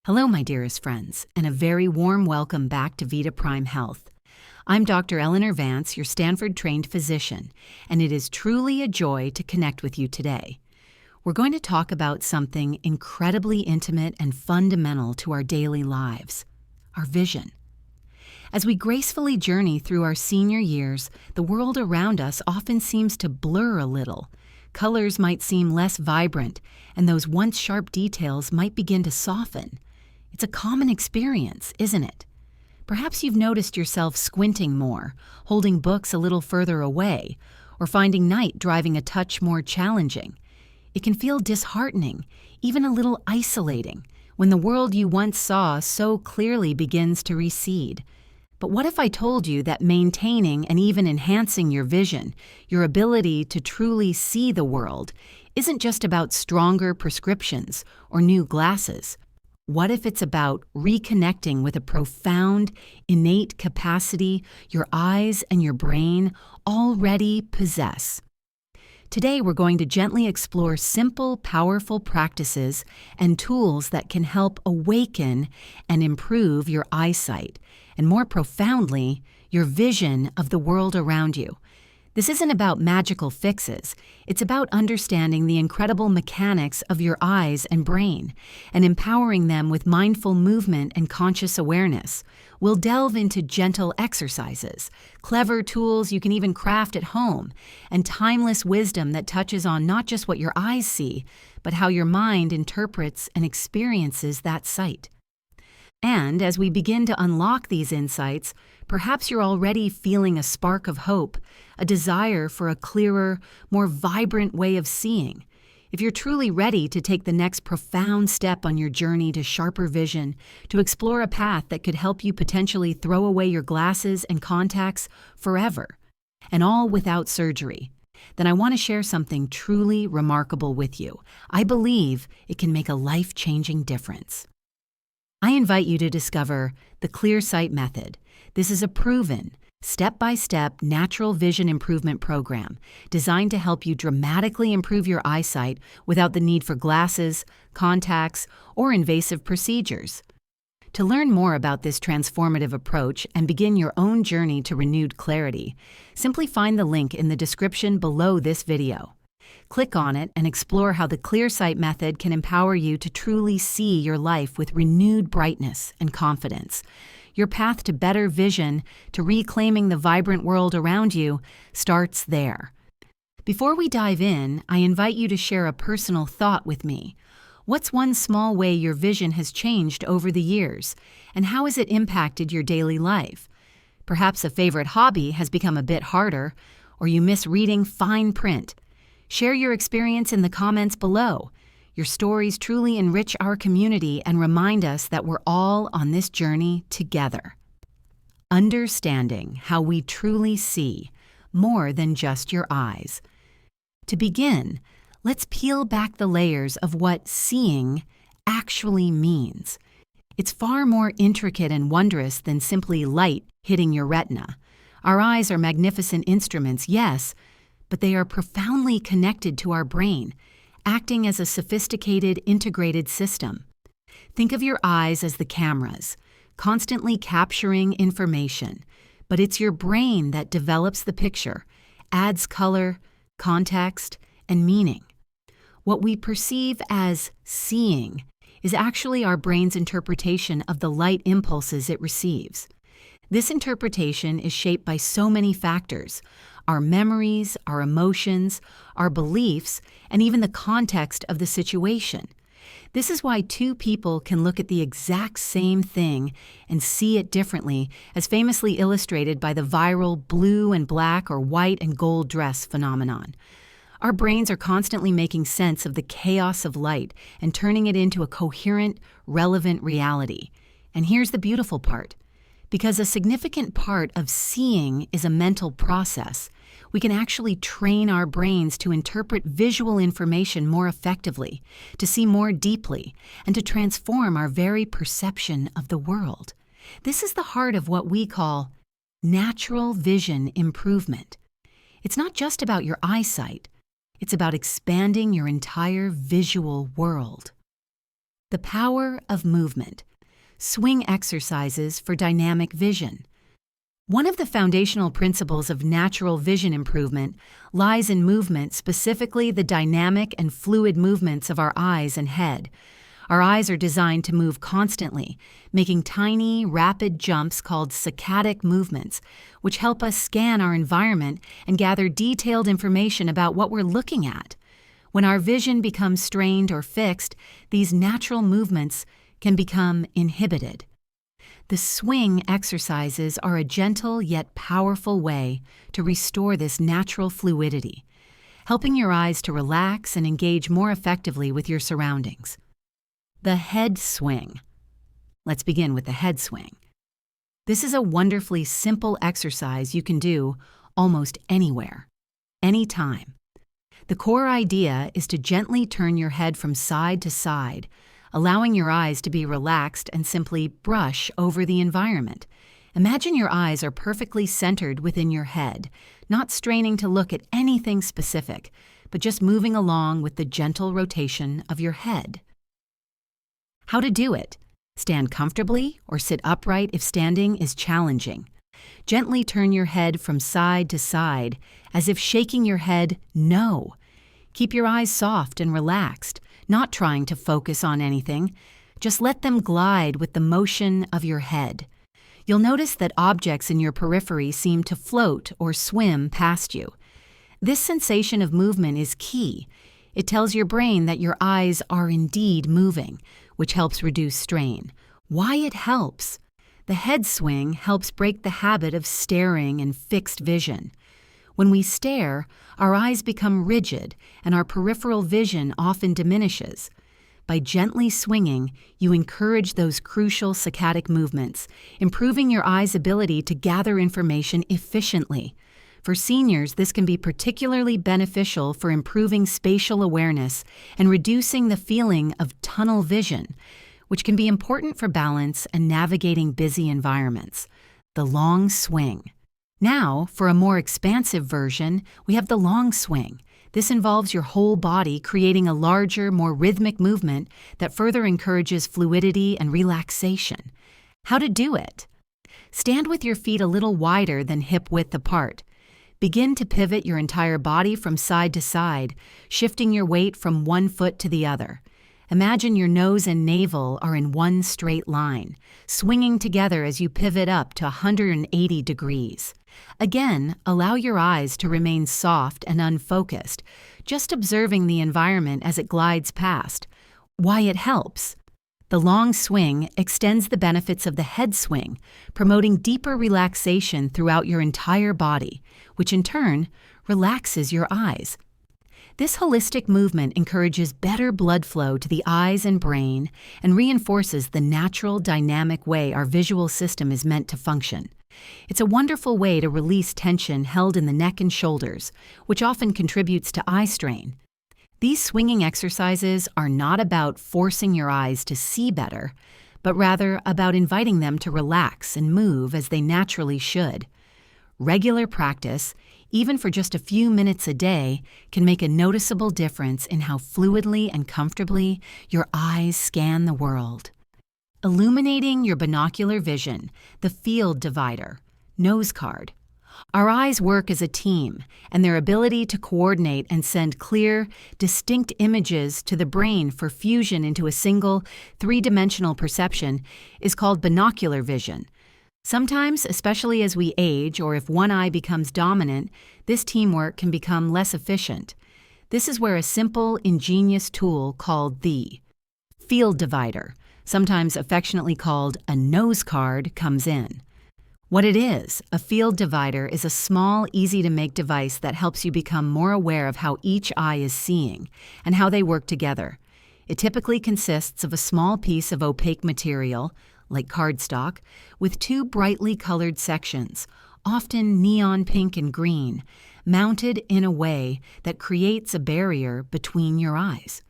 Hello, my dearest friends, and a very warm welcome back to Vita Prime Health. I'm Dr. Eleanor Vance, your Stanford-trained physician, and it is truly a joy to connect with you today. We're going to talk about something incredibly intimate and fundamental to our daily lives, our vision. As we gracefully journey through our senior years, the world around us often seems to blur a little. Colors might seem less vibrant, and those once sharp details might begin to soften. It's a common experience, isn't it? Perhaps you've noticed yourself squinting more, holding books a little further away, or finding night driving a touch more challenging. It can feel disheartening, even a little isolating, when the world you once saw so clearly begins to recede. But what if I told you that maintaining and even enhancing your vision, your ability to truly see the world, isn't just about stronger prescriptions or new glasses? What if it's about reconnecting with a profound, innate capacity your eyes and your brain already possess? Today, we're going to gently explore simple, powerful practices and tools that can help awaken and improve your eyesight, and more profoundly, your vision of the world around you. This isn't about magical fixes. It's about understanding the incredible mechanics of your eyes and brain and empowering them with mindful movement and conscious awareness. We'll delve into gentle exercises, clever tools you can even craft at home, and timeless wisdom that touches on not just what your eyes see, but how your mind interprets and experiences that sight. And as we begin to unlock these insights, perhaps you're already feeling a spark of hope, a desire for a clearer, more vibrant way of seeing. If you're truly ready to take the next profound step on your journey to sharper vision, to explore a path that could help you potentially throw away your glasses and contacts forever, and all without surgery, then I want to share something truly remarkable with you. I believe it can make a life-changing difference. I invite you to discover the Clear Sight Method. This is a proven, step-by-step natural vision improvement program designed to help you dramatically improve your eyesight without the need for glasses, contacts, or invasive procedures. To learn more about this transformative approach and begin your own journey to renewed clarity, simply find the link in the description below this video. Click on it and explore how the Clear Sight Method can empower you to truly see your life with renewed brightness and confidence. Your path to better vision, to reclaiming the vibrant world around you, starts there. Before we dive in, I invite you to share a personal thought with me. What's one small way your vision has changed over the years, and how has it impacted your daily life? Perhaps a favorite hobby has become a bit harder, or you miss reading fine print. Share your experience in the comments below. Your stories truly enrich our community and remind us that we're all on this journey together. Understanding how we truly see, more than just your eyes. To begin, let's peel back the layers of what seeing actually means. It's far more intricate and wondrous than simply light hitting your retina. Our eyes are magnificent instruments, yes, but they are profoundly connected to our brain, acting as a sophisticated, integrated system. Think of your eyes as the cameras, constantly capturing information, but it's your brain that develops the picture, adds color, context, and meaning. What we perceive as seeing is actually our brain's interpretation of the light impulses it receives. This interpretation is shaped by so many factors: our memories, our emotions, our beliefs, and even the context of the situation. This is why two people can look at the exact same thing and see it differently, as famously illustrated by the viral blue and black or white and gold dress phenomenon. Our brains are constantly making sense of the chaos of light and turning it into a coherent, relevant reality. And here's the beautiful part. Because a significant part of seeing is a mental process, we can actually train our brains to interpret visual information more effectively, to see more deeply, and to transform our very perception of the world. This is the heart of what we call natural vision improvement. It's not just about your eyesight. It's about expanding your entire visual world. The power of movement. Swing exercises for dynamic vision. One of the foundational principles of natural vision improvement lies in movement, specifically the dynamic and fluid movements of our eyes and head. Our eyes are designed to move constantly, making tiny, rapid jumps called saccadic movements, which help us scan our environment and gather detailed information about what we're looking at. When our vision becomes strained or fixed, these natural movements can become inhibited. The swing exercises are a gentle yet powerful way to restore this natural fluidity, helping your eyes to relax and engage more effectively with your surroundings. The head swing. Let's begin with the head swing. This is a wonderfully simple exercise you can do almost anywhere, anytime. The core idea is to gently turn your head from side to side, allowing your eyes to be relaxed and simply brush over the environment. Imagine your eyes are perfectly centered within your head, not straining to look at anything specific, but just moving along with the gentle rotation of your head. How to do it. Stand comfortably or sit upright if standing is challenging. Gently turn your head from side to side, as if shaking your head no. Keep your eyes soft and relaxed, not trying to focus on anything. Just let them glide with the motion of your head. You'll notice that objects in your periphery seem to float or swim past you. This sensation of movement is key. It tells your brain that your eyes are indeed moving, which helps reduce strain. Why it helps? The head swing helps break the habit of staring and fixed vision. When we stare, our eyes become rigid and our peripheral vision often diminishes. By gently swinging, you encourage those crucial saccadic movements, improving your eye's ability to gather information efficiently. For seniors, this can be particularly beneficial for improving spatial awareness and reducing the feeling of tunnel vision, which can be important for balance and navigating busy environments. The long swing. Now, for a more expansive version, we have the long swing. This involves your whole body creating a larger, more rhythmic movement that further encourages fluidity and relaxation. How to do it? Stand with your feet a little wider than hip width apart. Begin to pivot your entire body from side to side, shifting your weight from one foot to the other. Imagine your nose and navel are in one straight line, swinging together as you pivot up to 180 degrees. Again, allow your eyes to remain soft and unfocused, just observing the environment as it glides past. Why it helps? The long swing extends the benefits of the head swing, promoting deeper relaxation throughout your entire body, which in turn relaxes your eyes. This holistic movement encourages better blood flow to the eyes and brain and reinforces the natural, dynamic way our visual system is meant to function. It's a wonderful way to release tension held in the neck and shoulders, which often contributes to eye strain. These swinging exercises are not about forcing your eyes to see better, but rather about inviting them to relax and move as they naturally should. Regular practice, even for just a few minutes a day, can make a noticeable difference in how fluidly and comfortably your eyes scan the world. Illuminating your binocular vision, the field divider, nose card. Our eyes work as a team, and their ability to coordinate and send clear, distinct images to the brain for fusion into a single, three-dimensional perception is called binocular vision. Sometimes, especially as we age or if one eye becomes dominant, this teamwork can become less efficient. This is where a simple, ingenious tool called the field divider, sometimes affectionately called a nose card, comes in. What it is, a field divider is a small, easy-to-make device that helps you become more aware of how each eye is seeing and how they work together. It typically consists of a small piece of opaque material, like cardstock, with two brightly colored sections, often neon pink and green, mounted in a way that creates a barrier between your eyes.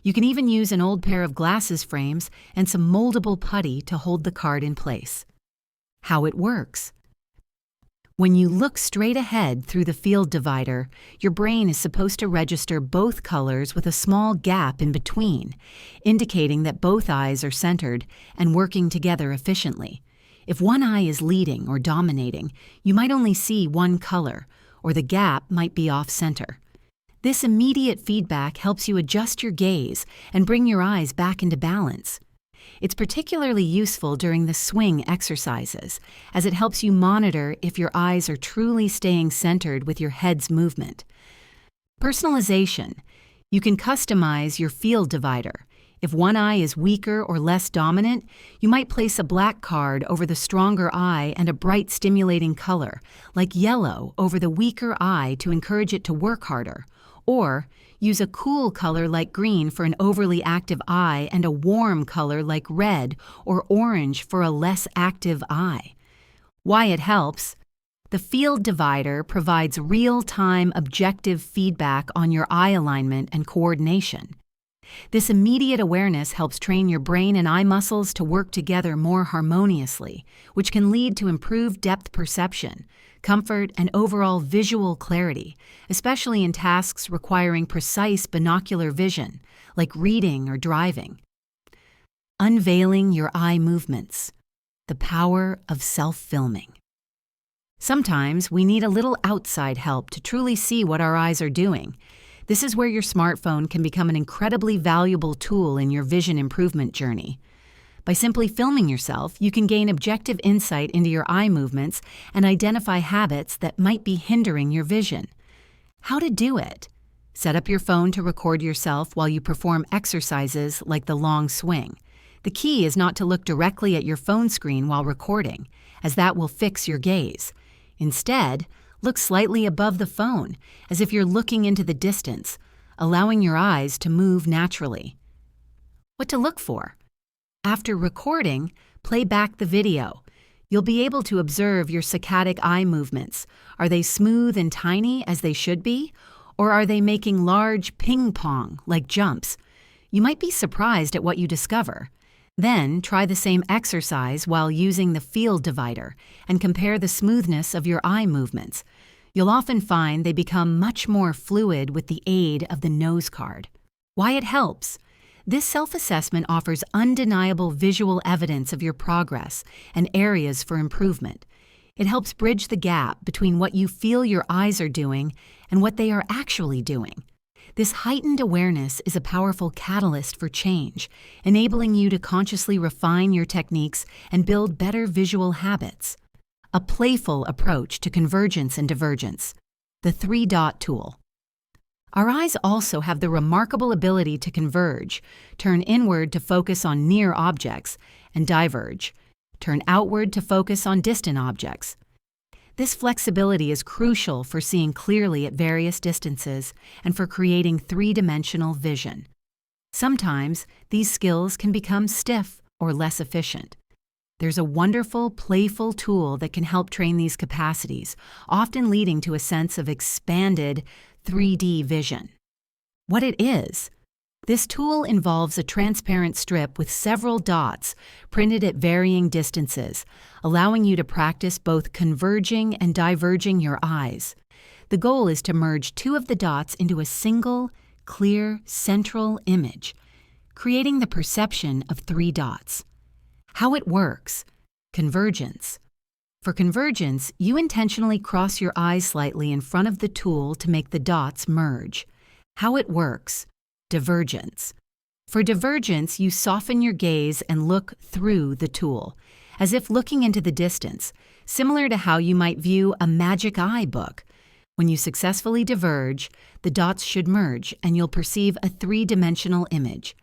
You can even use an old pair of glasses frames and some moldable putty to hold the card in place. How it works. When you look straight ahead through the field divider, your brain is supposed to register both colors with a small gap in between, indicating that both eyes are centered and working together efficiently. If one eye is leading or dominating, you might only see one color, or the gap might be off-center. This immediate feedback helps you adjust your gaze and bring your eyes back into balance. It's particularly useful during the swing exercises, as it helps you monitor if your eyes are truly staying centered with your head's movement. Personalization. You can customize your field divider. If one eye is weaker or less dominant, you might place a black card over the stronger eye and a bright stimulating color, like yellow, over the weaker eye to encourage it to work harder. Or use a cool color like green for an overly active eye and a warm color like red or orange for a less active eye. Why it helps? The field divider provides real-time objective feedback on your eye alignment and coordination. This immediate awareness helps train your brain and eye muscles to work together more harmoniously, which can lead to improved depth perception, comfort, and overall visual clarity, especially in tasks requiring precise binocular vision, like reading or driving. Unveiling your eye movements. The power of self-filming. Sometimes we need a little outside help to truly see what our eyes are doing. This is where your smartphone can become an incredibly valuable tool in your vision improvement journey. By simply filming yourself, you can gain objective insight into your eye movements and identify habits that might be hindering your vision. How to do it? Set up your phone to record yourself while you perform exercises like the long swing. The key is not to look directly at your phone screen while recording, as that will fix your gaze. Instead, look slightly above the phone, as if you're looking into the distance, allowing your eyes to move naturally. What to look for? After recording, play back the video. You'll be able to observe your saccadic eye movements. Are they smooth and tiny as they should be? Or are they making large ping-pong-like jumps? You might be surprised at what you discover. Then try the same exercise while using the field divider and compare the smoothness of your eye movements. You'll often find they become much more fluid with the aid of the nose card. Why it helps? This self-assessment offers undeniable visual evidence of your progress and areas for improvement. It helps bridge the gap between what you feel your eyes are doing and what they are actually doing. This heightened awareness is a powerful catalyst for change, enabling you to consciously refine your techniques and build better visual habits. A playful approach to convergence and divergence. The three-dot tool. Our eyes also have the remarkable ability to converge, turn inward to focus on near objects, and diverge, turn outward to focus on distant objects. This flexibility is crucial for seeing clearly at various distances and for creating three-dimensional vision. Sometimes these skills can become stiff or less efficient. There's a wonderful, playful tool that can help train these capacities, often leading to a sense of expanded 3D vision. What it is? This tool involves a transparent strip with several dots printed at varying distances, allowing you to practice both converging and diverging your eyes. The goal is to merge two of the dots into a single, clear, central image, creating the perception of three dots. How it works. Convergence. For convergence, you intentionally cross your eyes slightly in front of the tool to make the dots merge. How it works. Divergence. For divergence, you soften your gaze and look through the tool, as if looking into the distance, similar to how you might view a magic eye book. When you successfully diverge, the dots should merge and you'll perceive a three-dimensional image.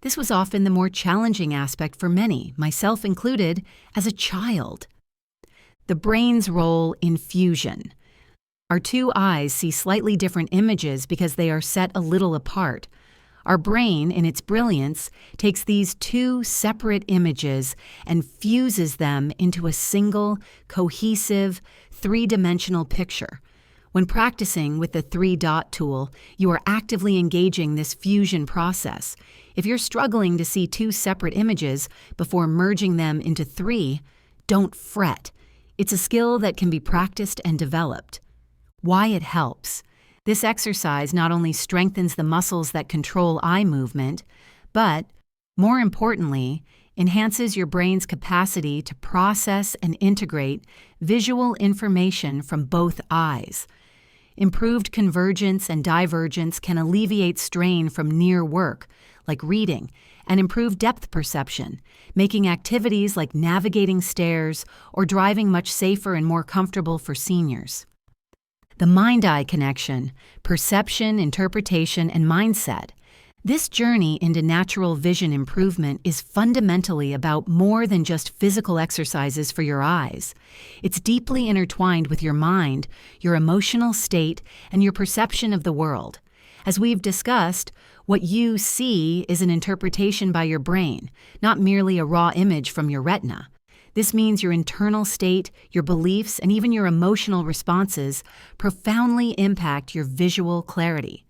This was often the more challenging aspect for many, myself included, as a child. The brain's role in fusion. Our two eyes see slightly different images because they are set a little apart. Our brain, in its brilliance, takes these two separate images and fuses them into a single, cohesive, three-dimensional picture. When practicing with the three-dot tool, you are actively engaging this fusion process. If you're struggling to see two separate images before merging them into three, don't fret. It's a skill that can be practiced and developed. Why it helps. This exercise not only strengthens the muscles that control eye movement, but, more importantly, enhances your brain's capacity to process and integrate visual information from both eyes. Improved convergence and divergence can alleviate strain from near work, like reading, and improve depth perception, making activities like navigating stairs or driving much safer and more comfortable for seniors. The mind-eye connection, perception, interpretation, and mindset. This journey into natural vision improvement is fundamentally about more than just physical exercises for your eyes. It's deeply intertwined with your mind, your emotional state, and your perception of the world. As we've discussed, what you see is an interpretation by your brain, not merely a raw image from your retina. This means your internal state, your beliefs, and even your emotional responses profoundly impact your visual clarity.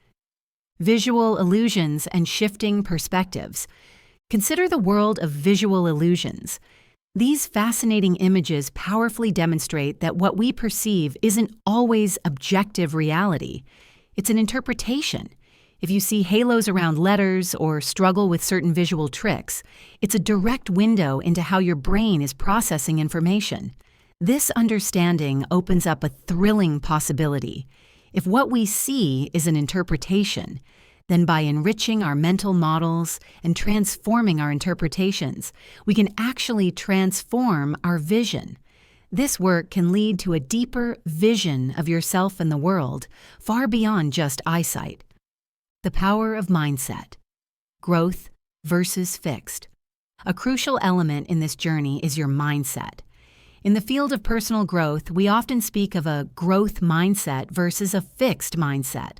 Visual illusions and shifting perspectives. Consider the world of visual illusions. These fascinating images powerfully demonstrate that what we perceive isn't always objective reality. It's an interpretation. If you see halos around letters or struggle with certain visual tricks, it's a direct window into how your brain is processing information. This understanding opens up a thrilling possibility. If what we see is an interpretation, then by enriching our mental models and transforming our interpretations, we can actually transform our vision. This work can lead to a deeper vision of yourself and the world, far beyond just eyesight. The power of mindset. Growth versus fixed. A crucial element in this journey is your mindset. In the field of personal growth, we often speak of a growth mindset versus a fixed mindset.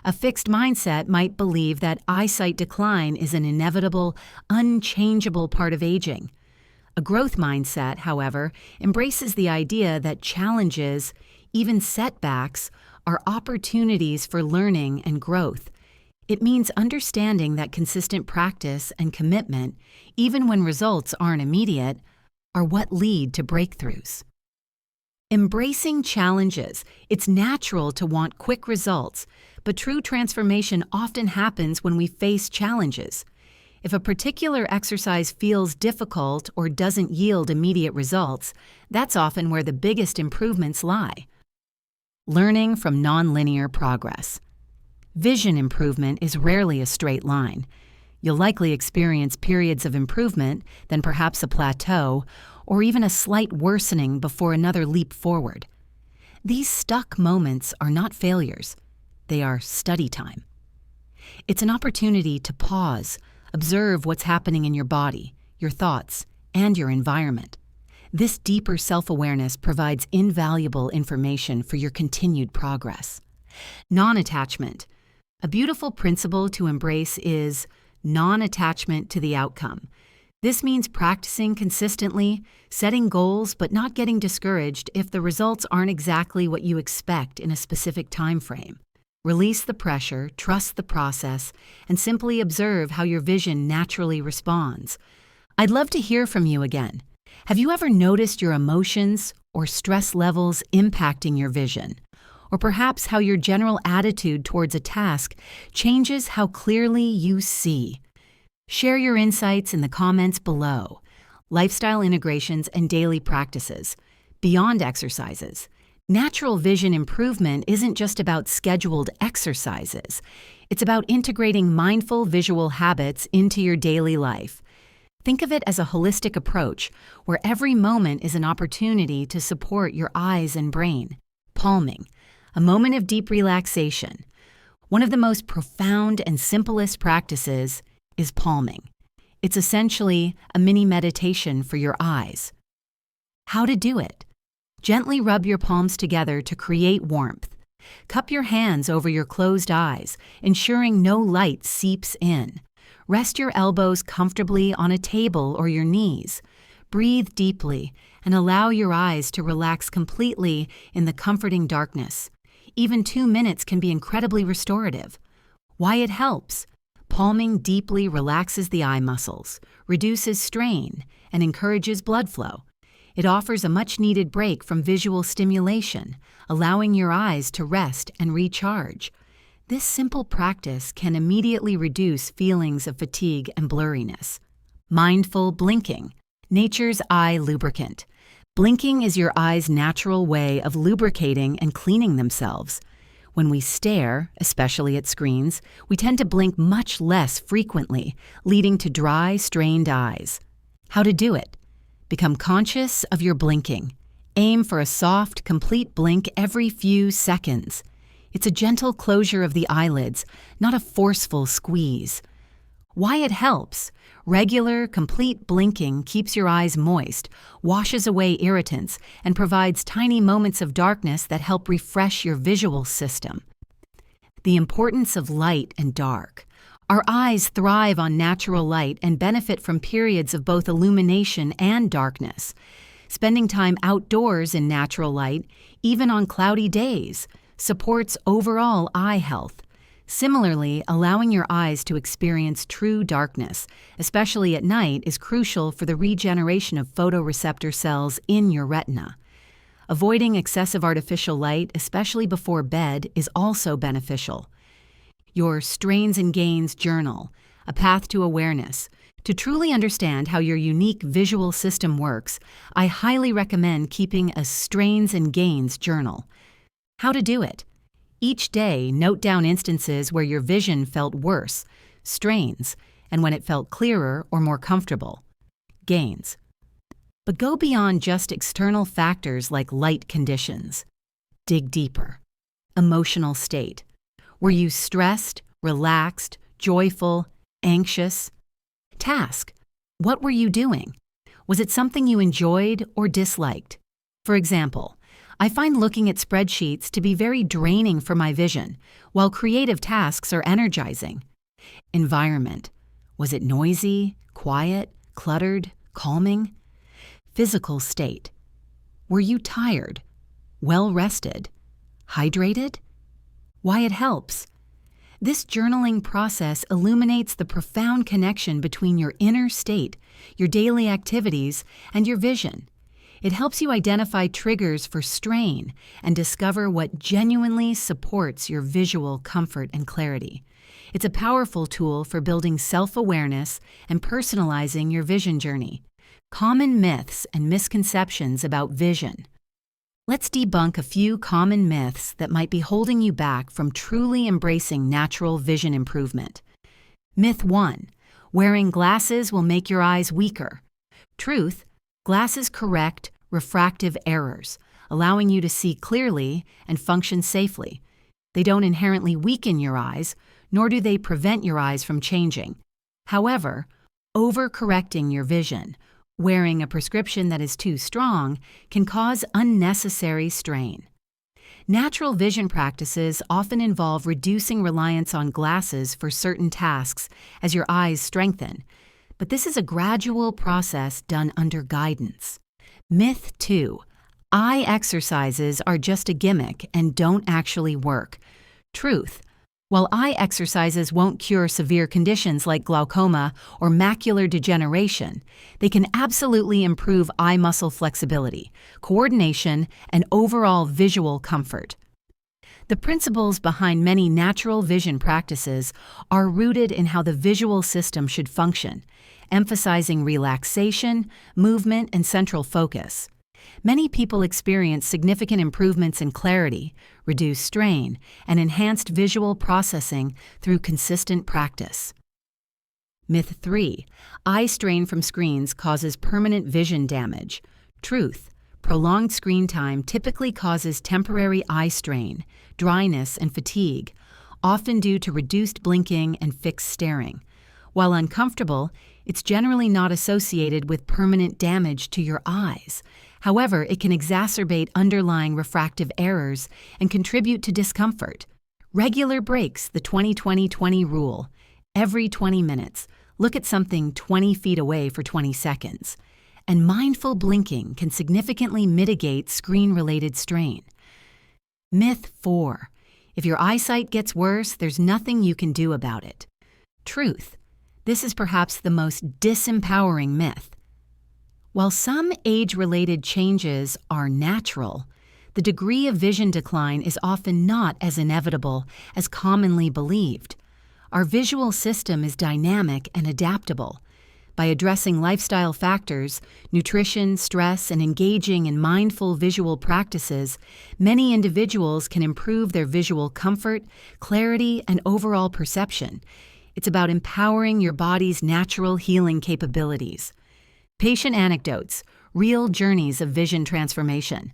A fixed mindset might believe that eyesight decline is an inevitable, unchangeable part of aging. A growth mindset, however, embraces the idea that challenges, even setbacks, are opportunities for learning and growth. It means understanding that consistent practice and commitment, even when results aren't immediate, are what lead to breakthroughs. Embracing challenges. It's natural to want quick results, but true transformation often happens when we face challenges. If a particular exercise feels difficult or doesn't yield immediate results, that's often where the biggest improvements lie. Learning from nonlinear progress. Vision improvement is rarely a straight line. You'll likely experience periods of improvement, then perhaps a plateau, or even a slight worsening before another leap forward. These stuck moments are not failures. They are study time. It's an opportunity to pause, observe what's happening in your body, your thoughts, and your environment. This deeper self-awareness provides invaluable information for your continued progress. Non-attachment. A beautiful principle to embrace is non-attachment to the outcome. This means practicing consistently, setting goals, but not getting discouraged if the results aren't exactly what you expect in a specific time frame. Release the pressure, trust the process, and simply observe how your vision naturally responds. I'd love to hear from you again. Have you ever noticed your emotions or stress levels impacting your vision? Or perhaps how your general attitude towards a task changes how clearly you see? Share your insights in the comments below. Lifestyle integrations and daily practices. Beyond exercises. Natural vision improvement isn't just about scheduled exercises. It's about integrating mindful visual habits into your daily life. Think of it as a holistic approach where every moment is an opportunity to support your eyes and brain. Palming. A moment of deep relaxation. One of the most profound and simplest practices is palming. It's essentially a mini meditation for your eyes. How to do it? Gently rub your palms together to create warmth. Cup your hands over your closed eyes, ensuring no light seeps in. Rest your elbows comfortably on a table or your knees. Breathe deeply and allow your eyes to relax completely in the comforting darkness. Even 2 minutes can be incredibly restorative. Why it helps? Palming deeply relaxes the eye muscles, reduces strain, and encourages blood flow. It offers a much-needed break from visual stimulation, allowing your eyes to rest and recharge. This simple practice can immediately reduce feelings of fatigue and blurriness. Mindful blinking, nature's eye lubricant. Blinking is your eye's natural way of lubricating and cleaning themselves. When we stare, especially at screens, we tend to blink much less frequently, leading to dry, strained eyes. How to do it? Become conscious of your blinking. Aim for a soft, complete blink every few seconds. It's a gentle closure of the eyelids, not a forceful squeeze. Why it helps? Regular, complete blinking keeps your eyes moist, washes away irritants, and provides tiny moments of darkness that help refresh your visual system. The importance of light and dark. Our eyes thrive on natural light and benefit from periods of both illumination and darkness. Spending time outdoors in natural light, even on cloudy days, supports overall eye health. Similarly, allowing your eyes to experience true darkness, especially at night, is crucial for the regeneration of photoreceptor cells in your retina. Avoiding excessive artificial light, especially before bed, is also beneficial. Your Strains and Gains Journal, a path to awareness. To truly understand how your unique visual system works, I highly recommend keeping a Strains and Gains journal. How to do it? Each day, note down instances where your vision felt worse, strains, and when it felt clearer or more comfortable, gains. But go beyond just external factors like light conditions. Dig deeper. Emotional state. Were you stressed, relaxed, joyful, anxious? Task. What were you doing? Was it something you enjoyed or disliked? For example, I find looking at spreadsheets to be very draining for my vision, while creative tasks are energizing. Environment. Was it noisy, quiet, cluttered, calming? Physical state. Were you tired? Well rested? Hydrated? Why it helps. This journaling process illuminates the profound connection between your inner state, your daily activities, and your vision. It helps you identify triggers for strain and discover what genuinely supports your visual comfort and clarity. It's a powerful tool for building self-awareness and personalizing your vision journey. Common myths and misconceptions about vision. Let's debunk a few common myths that might be holding you back from truly embracing natural vision improvement. Myth 1. Wearing glasses will make your eyes weaker. Truth. Glasses correct refractive errors, allowing you to see clearly and function safely. They don't inherently weaken your eyes, nor do they prevent your eyes from changing. However, overcorrecting your vision, wearing a prescription that is too strong, can cause unnecessary strain. Natural vision practices often involve reducing reliance on glasses for certain tasks as your eyes strengthen, but this is a gradual process done under guidance. Myth 2. Eye exercises are just a gimmick and don't actually work. Truth. While eye exercises won't cure severe conditions like glaucoma or macular degeneration, they can absolutely improve eye muscle flexibility, coordination, and overall visual comfort. The principles behind many natural vision practices are rooted in how the visual system should function, emphasizing relaxation, movement, and central focus. Many people experience significant improvements in clarity, reduced strain, and enhanced visual processing through consistent practice. Myth 3. Eye strain from screens causes permanent vision damage. Truth. Prolonged screen time typically causes temporary eye strain, dryness, and fatigue, often due to reduced blinking and fixed staring. While uncomfortable, it's generally not associated with permanent damage to your eyes. However, it can exacerbate underlying refractive errors and contribute to discomfort. Regular breaks, the 20-20-20 rule. Every 20 minutes, look at something 20 feet away for 20 seconds. And mindful blinking can significantly mitigate screen-related strain. Myth 4. If your eyesight gets worse, there's nothing you can do about it. Truth. This is perhaps the most disempowering myth. While some age-related changes are natural, the degree of vision decline is often not as inevitable as commonly believed. Our visual system is dynamic and adaptable. By addressing lifestyle factors, nutrition, stress, and engaging in mindful visual practices, many individuals can improve their visual comfort, clarity, and overall perception. It's about empowering your body's natural healing capabilities. Patient anecdotes, real journeys of vision transformation.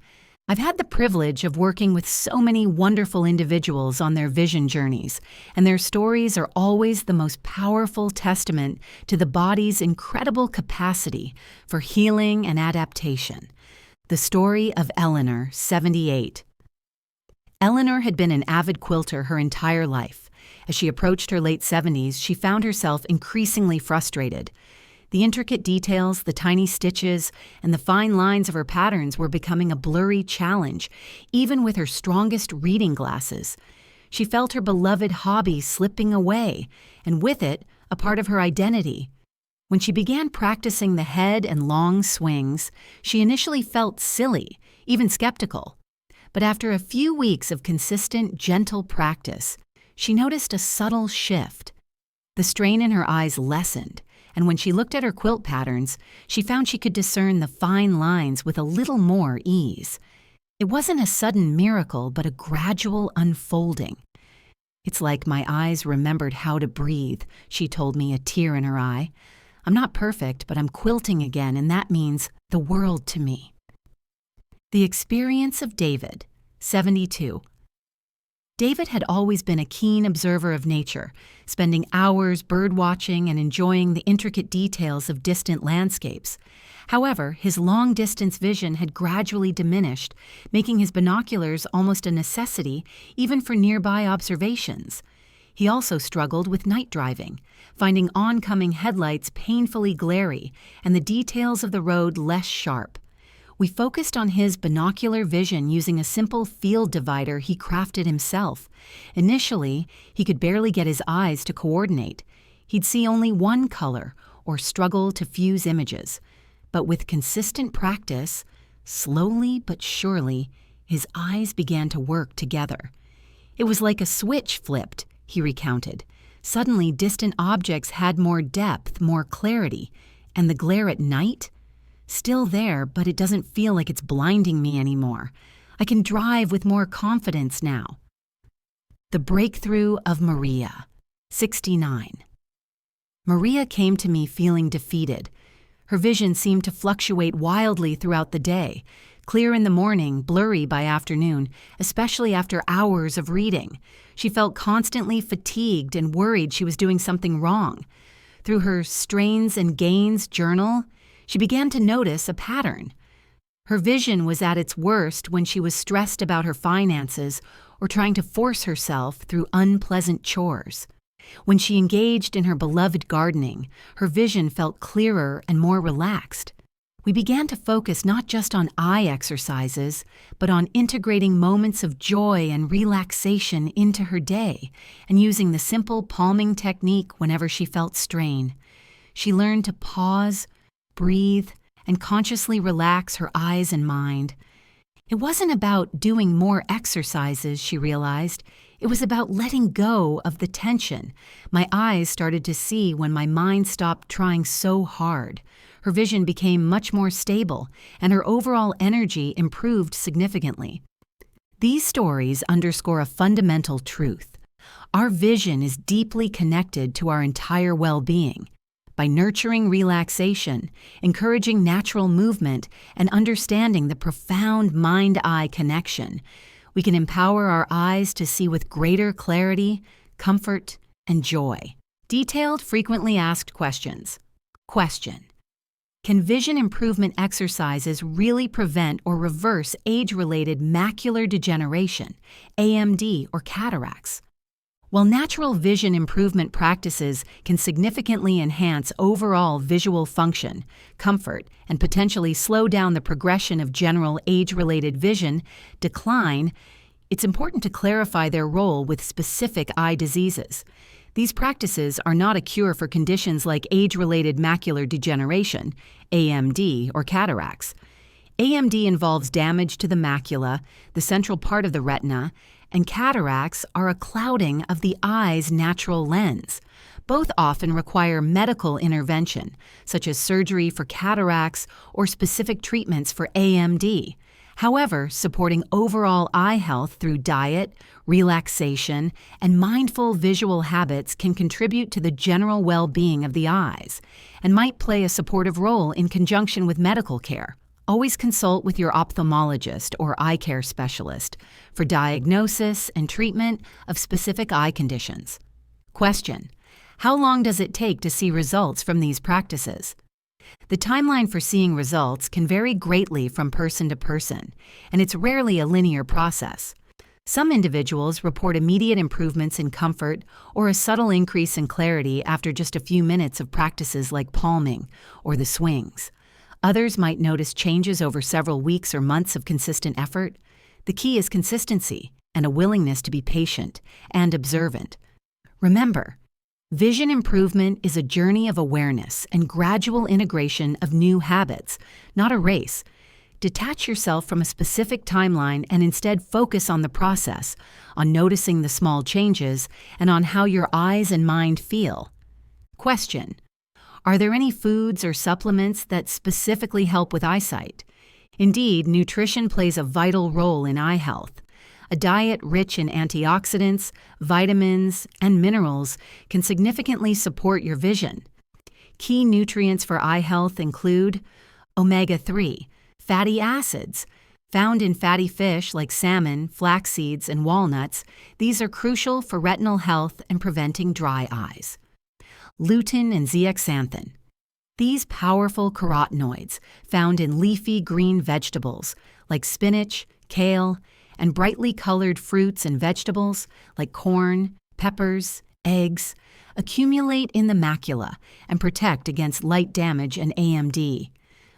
I've had the privilege of working with so many wonderful individuals on their vision journeys, and their stories are always the most powerful testament to the body's incredible capacity for healing and adaptation. The story of Eleanor, 78. Eleanor had been an avid quilter her entire life. As she approached her late 70s, she found herself increasingly frustrated. The intricate details, the tiny stitches, and the fine lines of her patterns were becoming a blurry challenge, even with her strongest reading glasses. She felt her beloved hobby slipping away, and with it, a part of her identity. When she began practicing the head and long swings, she initially felt silly, even skeptical. But after a few weeks of consistent, gentle practice, she noticed a subtle shift. The strain in her eyes lessened, and when she looked at her quilt patterns, she found she could discern the fine lines with a little more ease. It wasn't a sudden miracle, but a gradual unfolding. "It's like my eyes remembered how to breathe," she told me, a tear in her eye. "I'm not perfect, but I'm quilting again, and that means the world to me." The experience of David, 72. David had always been a keen observer of nature, spending hours birdwatching and enjoying the intricate details of distant landscapes. However, his long-distance vision had gradually diminished, making his binoculars almost a necessity even for nearby observations. He also struggled with night driving, finding oncoming headlights painfully glary and the details of the road less sharp. We focused on his binocular vision using a simple field divider he crafted himself. Initially, he could barely get his eyes to coordinate. He'd see only one color or struggle to fuse images. But with consistent practice, slowly but surely, his eyes began to work together. "It was like a switch flipped," he recounted. "Suddenly, distant objects had more depth, more clarity, and the glare at night? Still there, but it doesn't feel like it's blinding me anymore. I can drive with more confidence now." The breakthrough of Maria, 69. Maria came to me feeling defeated. Her vision seemed to fluctuate wildly throughout the day, clear in the morning, blurry by afternoon, especially after hours of reading. She felt constantly fatigued and worried she was doing something wrong. Through her Strains and Gains journal, she began to notice a pattern. Her vision was at its worst when she was stressed about her finances or trying to force herself through unpleasant chores. When she engaged in her beloved gardening, her vision felt clearer and more relaxed. We began to focus not just on eye exercises, but on integrating moments of joy and relaxation into her day and using the simple palming technique whenever she felt strain. She learned to pause, breathe, and consciously relax her eyes and mind. It wasn't about doing more exercises, she realized. It was about letting go of the tension my eyes started to see when my mind stopped trying so hard. Her vision became much more stable, and her overall energy improved significantly. These stories underscore a fundamental truth. Our vision is deeply connected to our entire well-being. By nurturing relaxation, encouraging natural movement, and understanding the profound mind-eye connection, we can empower our eyes to see with greater clarity, comfort, and joy. Detailed frequently asked questions. Question: can vision improvement exercises really prevent or reverse age-related macular degeneration, AMD, or cataracts? While natural vision improvement practices can significantly enhance overall visual function, comfort, and potentially slow down the progression of general age-related vision decline, it's important to clarify their role with specific eye diseases. These practices are not a cure for conditions like age-related macular degeneration, AMD, or cataracts. AMD involves damage to the macula, the central part of the retina, and cataracts are a clouding of the eye's natural lens. Both often require medical intervention, such as surgery for cataracts or specific treatments for AMD. However, supporting overall eye health through diet, relaxation, and mindful visual habits can contribute to the general well-being of the eyes and might play a supportive role in conjunction with medical care. Always consult with your ophthalmologist or eye care specialist for diagnosis and treatment of specific eye conditions. Question: how long does it take to see results from these practices? The timeline for seeing results can vary greatly from person to person, and it's rarely a linear process. Some individuals report immediate improvements in comfort or a subtle increase in clarity after just a few minutes of practices like palming or the swings. Others might notice changes over several weeks or months of consistent effort. The key is consistency and a willingness to be patient and observant. Remember, vision improvement is a journey of awareness and gradual integration of new habits, not a race. Detach yourself from a specific timeline and instead focus on the process, on noticing the small changes, and on how your eyes and mind feel. Question: are there any foods or supplements that specifically help with eyesight? Indeed, nutrition plays a vital role in eye health. A diet rich in antioxidants, vitamins, and minerals can significantly support your vision. Key nutrients for eye health include omega-3, fatty acids. Found in fatty fish like salmon, flax seeds, and walnuts, these are crucial for retinal health and preventing dry eyes. Lutein and zeaxanthin. These powerful carotenoids, found in leafy green vegetables like spinach, kale, and brightly colored fruits and vegetables like corn, peppers, eggs, accumulate in the macula and protect against light damage and AMD.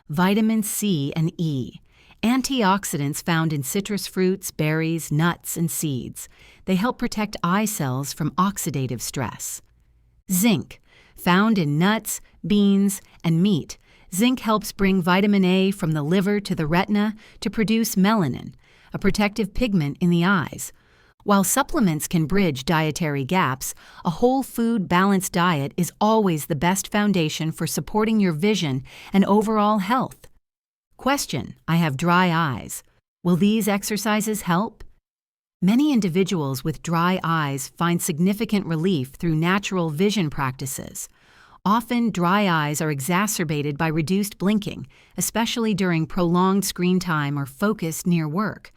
Vitamin C and E. Antioxidants found in citrus fruits, berries, nuts, and seeds. They help protect eye cells from oxidative stress. Zinc. Found in nuts, beans, and meat, zinc helps bring vitamin A from the liver to the retina to produce melanin, a protective pigment in the eyes. While supplements can bridge dietary gaps, a whole food balanced diet is always the best foundation for supporting your vision and overall health. Question: I have dry eyes. Will these exercises help? Many individuals with dry eyes find significant relief through natural vision practices. Often, dry eyes are exacerbated by reduced blinking, especially during prolonged screen time or focus near work.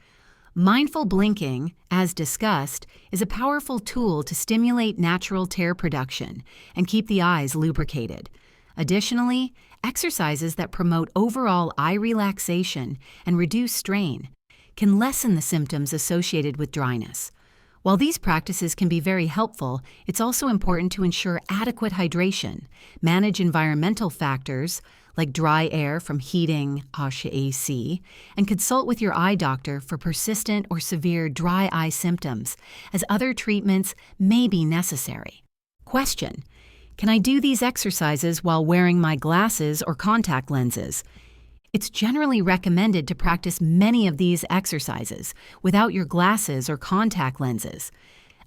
Mindful blinking, as discussed, is a powerful tool to stimulate natural tear production and keep the eyes lubricated. Additionally, exercises that promote overall eye relaxation and reduce strain can lessen the symptoms associated with dryness. While these practices can be very helpful, it's also important to ensure adequate hydration, manage environmental factors like dry air from heating, AC, and consult with your eye doctor for persistent or severe dry eye symptoms, as other treatments may be necessary. Question: can I do these exercises while wearing my glasses or contact lenses? It's generally recommended to practice many of these exercises without your glasses or contact lenses,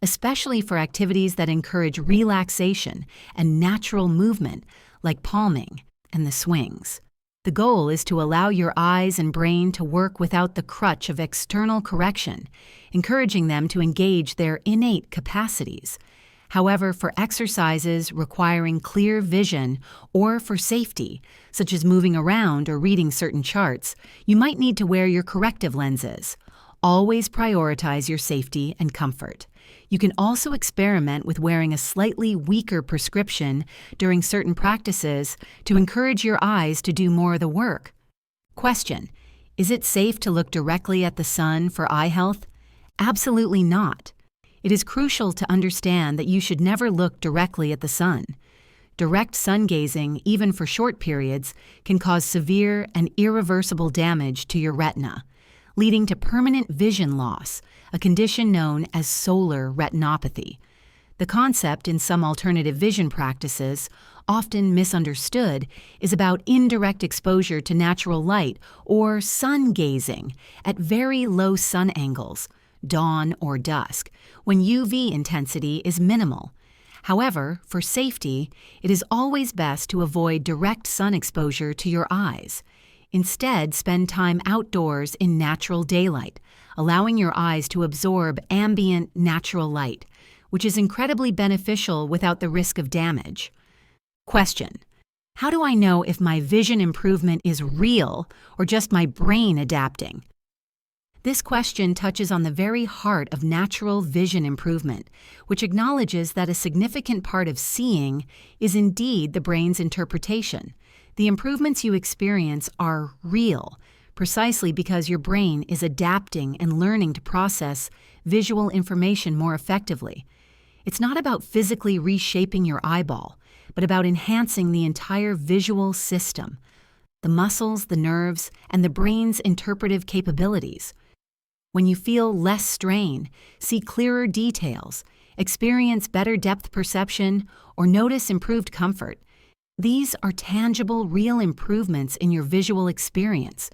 especially for activities that encourage relaxation and natural movement like palming and the swings. The goal is to allow your eyes and brain to work without the crutch of external correction, encouraging them to engage their innate capacities. However, for exercises requiring clear vision or for safety, such as moving around or reading certain charts, you might need to wear your corrective lenses. Always prioritize your safety and comfort. You can also experiment with wearing a slightly weaker prescription during certain practices to encourage your eyes to do more of the work. Question: is it safe to look directly at the sun for eye health? Absolutely not. It is crucial to understand that you should never look directly at the sun. Direct sun gazing, even for short periods, can cause severe and irreversible damage to your retina, leading to permanent vision loss, a condition known as solar retinopathy. The concept in some alternative vision practices, often misunderstood, is about indirect exposure to natural light or sun gazing at very low sun angles, dawn or dusk, when UV intensity is minimal. However, for safety, it is always best to avoid direct sun exposure to your eyes. Instead, spend time outdoors in natural daylight, allowing your eyes to absorb ambient natural light, which is incredibly beneficial without the risk of damage. Question: how do I know if my vision improvement is real or just my brain adapting? This question touches on the very heart of natural vision improvement, which acknowledges that a significant part of seeing is indeed the brain's interpretation. The improvements you experience are real, precisely because your brain is adapting and learning to process visual information more effectively. It's not about physically reshaping your eyeball, but about enhancing the entire visual system, the muscles, the nerves, and the brain's interpretive capabilities. When you feel less strain, see clearer details, experience better depth perception, or notice improved comfort, these are tangible, real improvements in your visual experience,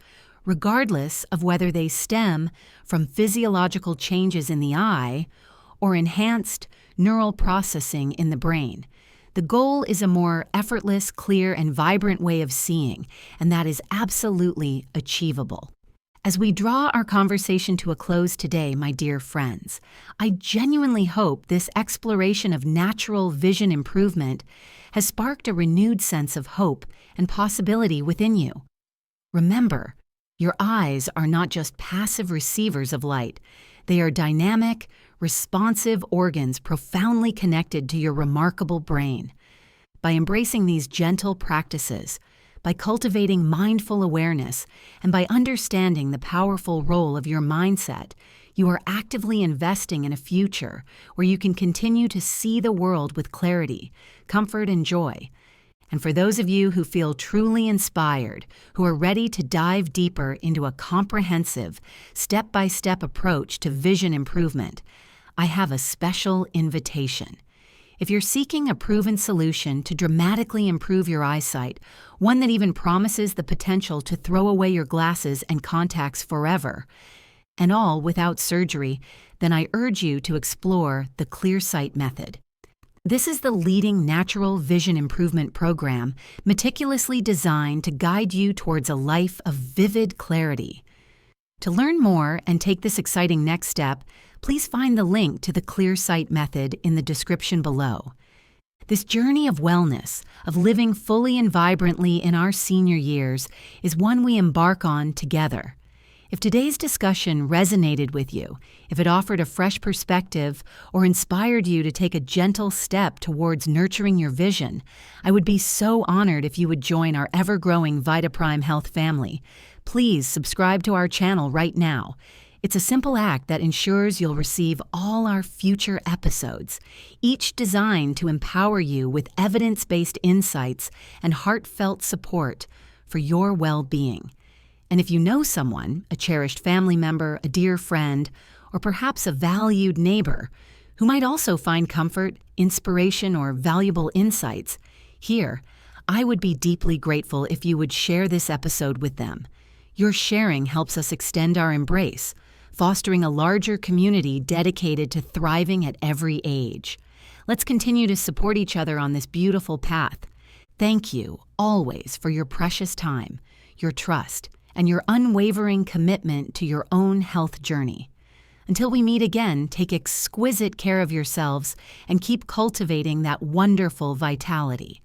regardless of whether they stem from physiological changes in the eye or enhanced neural processing in the brain. The goal is a more effortless, clear, and vibrant way of seeing, and that is absolutely achievable. As we draw our conversation to a close today, my dear friends, I genuinely hope this exploration of natural vision improvement has sparked a renewed sense of hope and possibility within you. Remember, your eyes are not just passive receivers of light. They are dynamic, responsive organs profoundly connected to your remarkable brain. By embracing these gentle practices, by cultivating mindful awareness, and by understanding the powerful role of your mindset, you are actively investing in a future where you can continue to see the world with clarity, comfort, and joy. And for those of you who feel truly inspired, who are ready to dive deeper into a comprehensive, step-by-step approach to vision improvement, I have a special invitation. If you're seeking a proven solution to dramatically improve your eyesight, one that even promises the potential to throw away your glasses and contacts forever, and all without surgery, then I urge you to explore the ClearSight method. This is the leading natural vision improvement program meticulously designed to guide you towards a life of vivid clarity. To learn more and take this exciting next step, please find the link to the ClearSight method in the description below. This journey of wellness, of living fully and vibrantly in our senior years, is one we embark on together. If today's discussion resonated with you, if it offered a fresh perspective or inspired you to take a gentle step towards nurturing your vision, I would be so honored if you would join our ever-growing VitaPrime Health family. Please subscribe to our channel right now. It's a simple act that ensures you'll receive all our future episodes, each designed to empower you with evidence-based insights and heartfelt support for your well-being. And if you know someone, a cherished family member, a dear friend, or perhaps a valued neighbor, who might also find comfort, inspiration, or valuable insights here, I would be deeply grateful if you would share this episode with them. Your sharing helps us extend our embrace, fostering a larger community dedicated to thriving at every age. Let's continue to support each other on this beautiful path. Thank you, always, for your precious time, your trust, and your unwavering commitment to your own health journey. Until we meet again, take exquisite care of yourselves and keep cultivating that wonderful vitality.